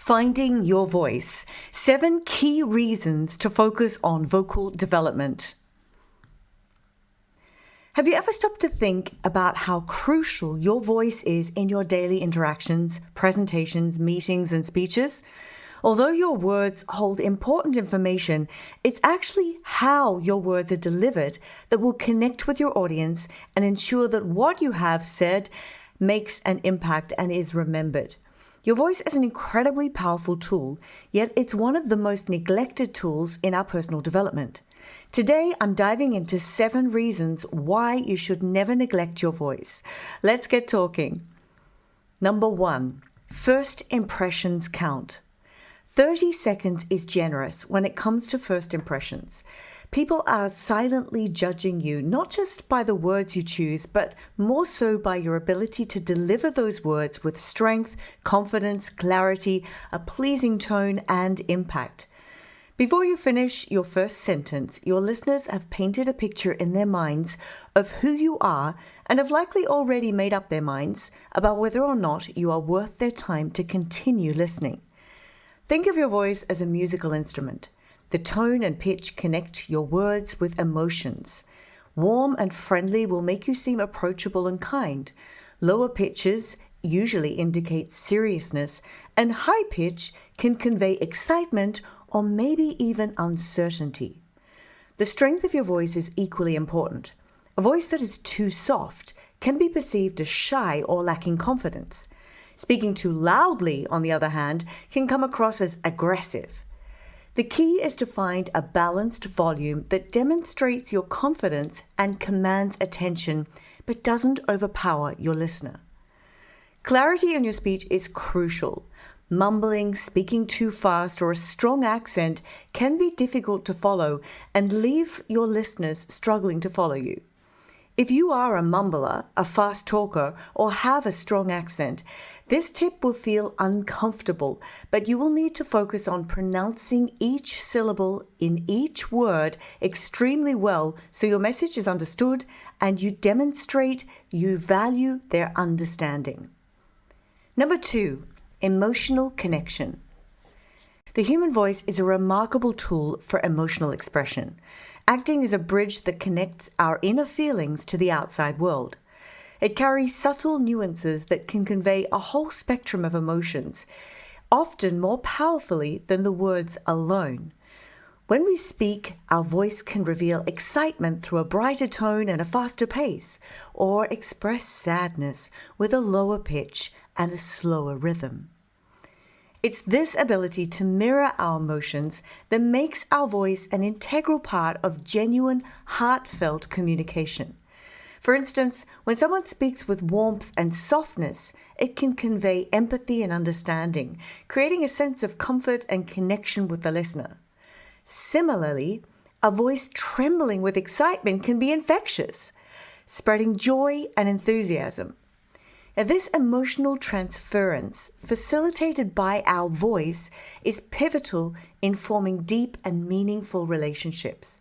Finding your voice. 7 key reasons to focus on vocal development. Have you ever stopped to think about how crucial your voice is in your daily interactions, presentations, meetings, and speeches? Although your words hold important information, it's actually how your words are delivered that will connect with your audience and ensure that what you have said makes an impact and is remembered. Your voice is an incredibly powerful tool, yet it's one of the most neglected tools in our personal development. Today, I'm diving into 7 reasons why you should never neglect your voice. Let's get talking. Number 1, first impressions count. 30 seconds is generous when it comes to first impressions. People are silently judging you, not just by the words you choose, but more so by your ability to deliver those words with strength, confidence, clarity, a pleasing tone, and impact. Before you finish your first sentence, your listeners have painted a picture in their minds of who you are and have likely already made up their minds about whether or not you are worth their time to continue listening. Think of your voice as a musical instrument. The tone and pitch connect your words with emotions. Warm and friendly will make you seem approachable and kind. Lower pitches usually indicate seriousness, and high pitch can convey excitement or maybe even uncertainty. The strength of your voice is equally important. A voice that is too soft can be perceived as shy or lacking confidence. Speaking too loudly, on the other hand, can come across as aggressive. The key is to find a balanced volume that demonstrates your confidence and commands attention, but doesn't overpower your listener. Clarity in your speech is crucial. Mumbling, speaking too fast, or a strong accent can be difficult to follow and leave your listeners struggling to follow you. If you are a mumbler, a fast talker, or have a strong accent, this tip will feel uncomfortable, but you will need to focus on pronouncing each syllable in each word extremely well so your message is understood and you demonstrate you value their understanding. Number 2, emotional connection. The human voice is a remarkable tool for emotional expression, acting as a bridge that connects our inner feelings to the outside world. It carries subtle nuances that can convey a whole spectrum of emotions, often more powerfully than the words alone. When we speak, our voice can reveal excitement through a brighter tone and a faster pace, or express sadness with a lower pitch and a slower rhythm. It's this ability to mirror our emotions that makes our voice an integral part of genuine, heartfelt communication. For instance, when someone speaks with warmth and softness, it can convey empathy and understanding, creating a sense of comfort and connection with the listener. Similarly, a voice trembling with excitement can be infectious, spreading joy and enthusiasm. Now, this emotional transference, facilitated by our voice, is pivotal in forming deep and meaningful relationships.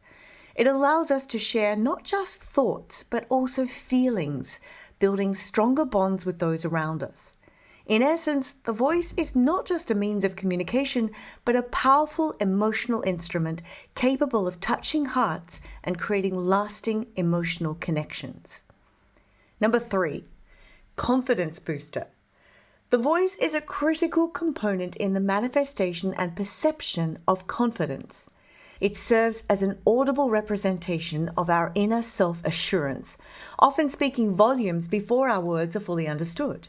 It allows us to share not just thoughts, but also feelings, building stronger bonds with those around us. In essence, the voice is not just a means of communication, but a powerful emotional instrument capable of touching hearts and creating lasting emotional connections. Number 3, confidence booster. The voice is a critical component in the manifestation and perception of confidence. It serves as an audible representation of our inner self-assurance, often speaking volumes before our words are fully understood.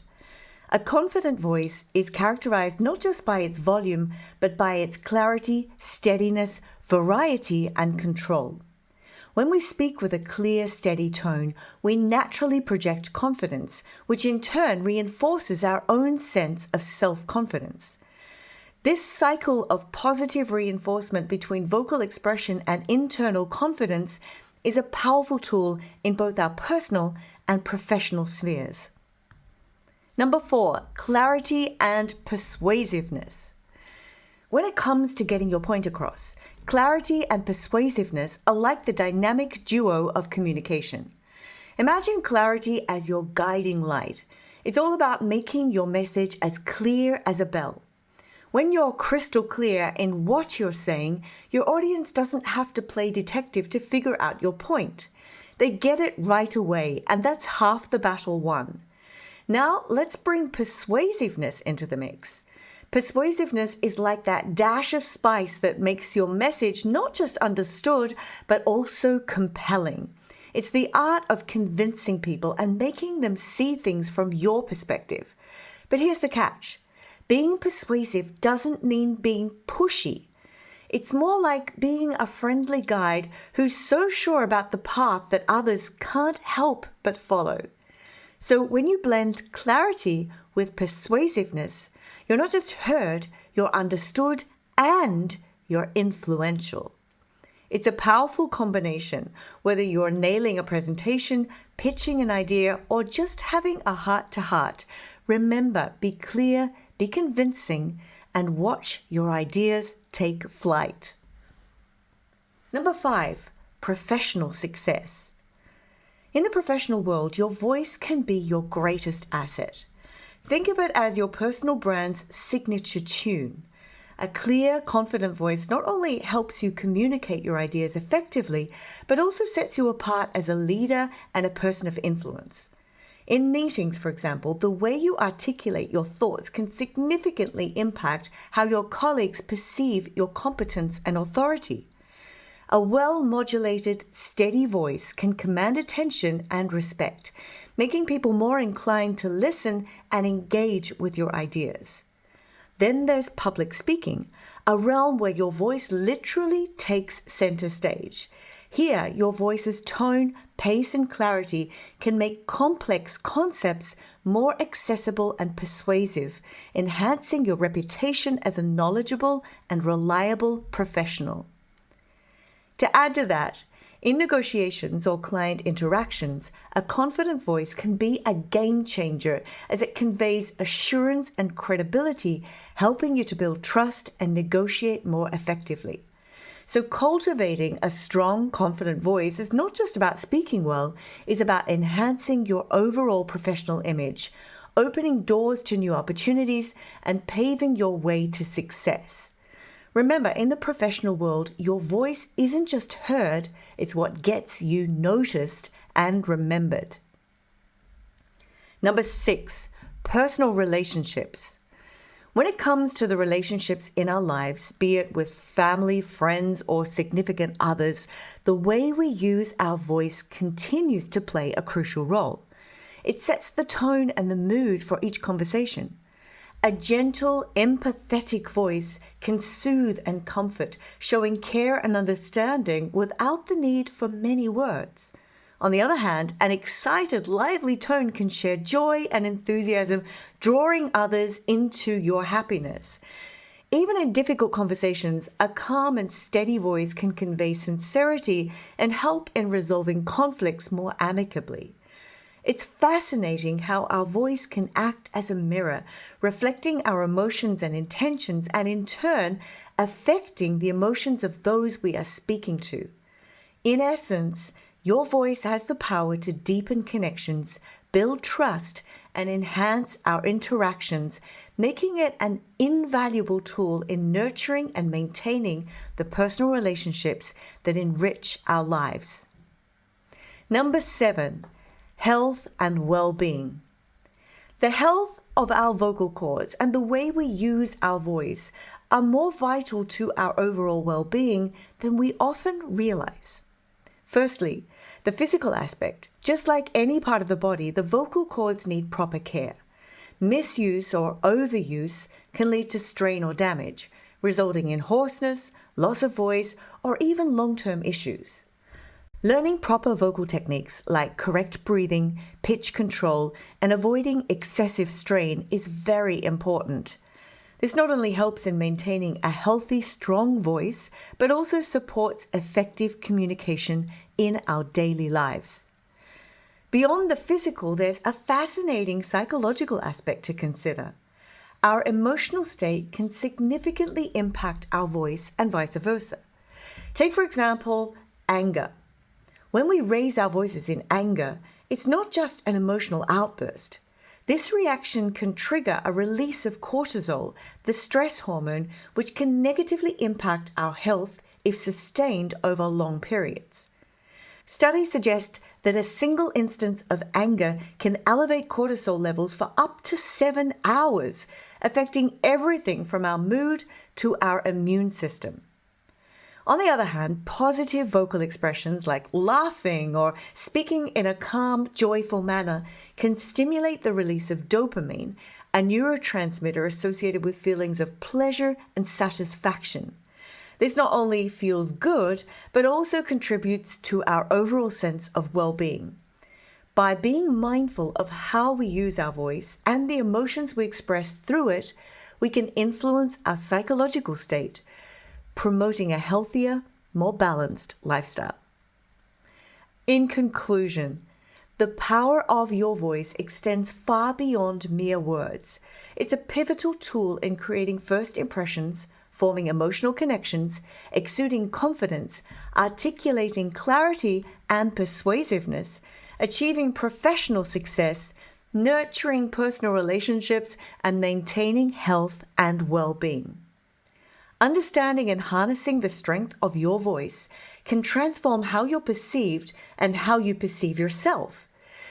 A confident voice is characterized not just by its volume, but by its clarity, steadiness, variety, and control. When we speak with a clear, steady tone, we naturally project confidence, which in turn reinforces our own sense of self-confidence. This cycle of positive reinforcement between vocal expression and internal confidence is a powerful tool in both our personal and professional spheres. Number 4, clarity and persuasiveness. When it comes to getting your point across, clarity and persuasiveness are like the dynamic duo of communication. Imagine clarity as your guiding light. It's all about making your message as clear as a bell. When you're crystal clear in what you're saying, your audience doesn't have to play detective to figure out your point. They get it right away, and that's half the battle won. Now, let's bring persuasiveness into the mix. Persuasiveness is like that dash of spice that makes your message not just understood, but also compelling. It's the art of convincing people and making them see things from your perspective. But here's the catch. Being persuasive doesn't mean being pushy. It's more like being a friendly guide who's so sure about the path that others can't help but follow. So when you blend clarity with persuasiveness, you're not just heard, you're understood, and you're influential. It's a powerful combination, whether you're nailing a presentation, pitching an idea, or just having a heart-to-heart. Remember, be clear, be convincing, and watch your ideas take flight. Number 5, professional success. In the professional world, your voice can be your greatest asset. Think of it as your personal brand's signature tune. A clear, confident voice not only helps you communicate your ideas effectively, but also sets you apart as a leader and a person of influence. In meetings, for example, the way you articulate your thoughts can significantly impact how your colleagues perceive your competence and authority. A well-modulated, steady voice can command attention and respect, making people more inclined to listen and engage with your ideas. Then there's public speaking, a realm where your voice literally takes center stage. Here, your voice's tone, pace, and clarity can make complex concepts more accessible and persuasive, enhancing your reputation as a knowledgeable and reliable professional. To add to that, in negotiations or client interactions, a confident voice can be a game changer as it conveys assurance and credibility, helping you to build trust and negotiate more effectively. So cultivating a strong, confident voice is not just about speaking well, it's about enhancing your overall professional image, opening doors to new opportunities, and paving your way to success. Remember, in the professional world, your voice isn't just heard, it's what gets you noticed and remembered. Number 6, personal relationships. When it comes to the relationships in our lives, be it with family, friends, or significant others, the way we use our voice continues to play a crucial role. It sets the tone and the mood for each conversation. A gentle, empathetic voice can soothe and comfort, showing care and understanding without the need for many words. On the other hand, an excited, lively tone can share joy and enthusiasm, drawing others into your happiness. Even in difficult conversations, a calm and steady voice can convey sincerity and help in resolving conflicts more amicably. It's fascinating how our voice can act as a mirror, reflecting our emotions and intentions, and in turn, affecting the emotions of those we are speaking to. In essence, your voice has the power to deepen connections, build trust, and enhance our interactions, making it an invaluable tool in nurturing and maintaining the personal relationships that enrich our lives. Number 7, health and well-being. The health of our vocal cords and the way we use our voice are more vital to our overall well-being than we often realize. Firstly, the physical aspect. Just like any part of the body, the vocal cords need proper care. Misuse or overuse can lead to strain or damage, resulting in hoarseness, loss of voice, or even long-term issues. Learning proper vocal techniques like correct breathing, pitch control, and avoiding excessive strain is very important. This not only helps in maintaining a healthy, strong voice, but also supports effective communication in our daily lives. Beyond the physical, there's a fascinating psychological aspect to consider. Our emotional state can significantly impact our voice and vice versa. Take, for example, anger. When we raise our voices in anger, it's not just an emotional outburst. This reaction can trigger a release of cortisol, the stress hormone, which can negatively impact our health if sustained over long periods. Studies suggest that a single instance of anger can elevate cortisol levels for up to 7 hours, affecting everything from our mood to our immune system. On the other hand, positive vocal expressions like laughing or speaking in a calm, joyful manner can stimulate the release of dopamine, a neurotransmitter associated with feelings of pleasure and satisfaction. This not only feels good, but also contributes to our overall sense of well-being. By being mindful of how we use our voice and the emotions we express through it, we can influence our psychological state, promoting a healthier, more balanced lifestyle. In conclusion, the power of your voice extends far beyond mere words. It's a pivotal tool in creating first impressions, forming emotional connections, exuding confidence, articulating clarity and persuasiveness, achieving professional success, nurturing personal relationships, and maintaining health and well-being. Understanding and harnessing the strength of your voice can transform how you're perceived and how you perceive yourself.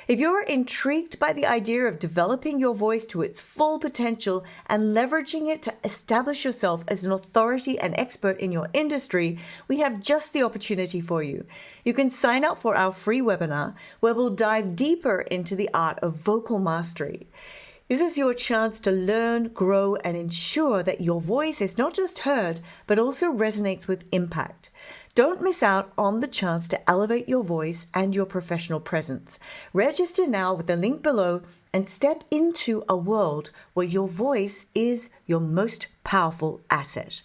If you're intrigued by the idea of developing your voice to its full potential and leveraging it to establish yourself as an authority and expert in your industry, we have just the opportunity for you. You can sign up for our free webinar where we'll dive deeper into the art of vocal mastery. This is your chance to learn, grow, and ensure that your voice is not just heard, but also resonates with impact. Don't miss out on the chance to elevate your voice and your professional presence. Register now with the link below and step into a world where your voice is your most powerful asset.